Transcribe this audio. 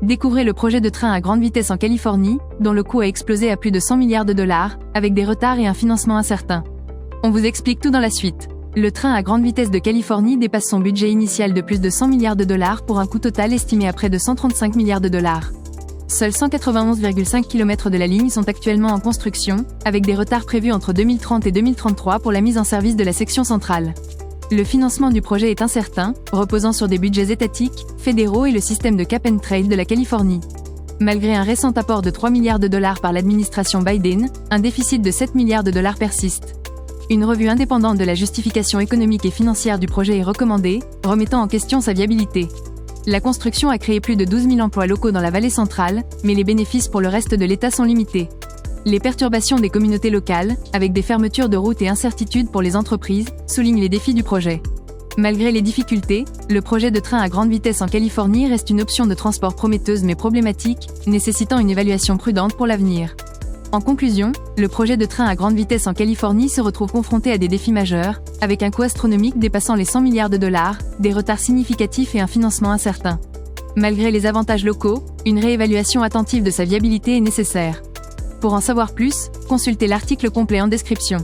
Découvrez le projet de train à grande vitesse en Californie, dont le coût a explosé à plus de 100 milliards de dollars, avec des retards et un financement incertain. On vous explique tout dans la suite. Le train à grande vitesse de Californie dépasse son budget initial de plus de 100 milliards de dollars pour un coût total estimé à près de 135 milliards de dollars. Seuls 191,5 km de la ligne sont actuellement en construction, avec des retards prévus entre 2030 et 2033 pour la mise en service de la section centrale. Le financement du projet est incertain, reposant sur des budgets étatiques, fédéraux et le système de cap and trade de la Californie. Malgré un récent apport de 3 milliards de dollars par l'administration Biden, un déficit de 7 milliards de dollars persiste. Une revue indépendante de la justification économique et financière du projet est recommandée, remettant en question sa viabilité. La construction a créé plus de 12 000 emplois locaux dans la vallée centrale, mais les bénéfices pour le reste de l'État sont limités. Les perturbations des communautés locales, avec des fermetures de routes et incertitudes pour les entreprises, soulignent les défis du projet. Malgré les difficultés, le projet de train à grande vitesse en Californie reste une option de transport prometteuse mais problématique, nécessitant une évaluation prudente pour l'avenir. En conclusion, le projet de train à grande vitesse en Californie se retrouve confronté à des défis majeurs, avec un coût astronomique dépassant les 100 milliards de dollars, des retards significatifs et un financement incertain. Malgré les avantages locaux, une réévaluation attentive de sa viabilité est nécessaire. Pour en savoir plus, consultez l'article complet en description.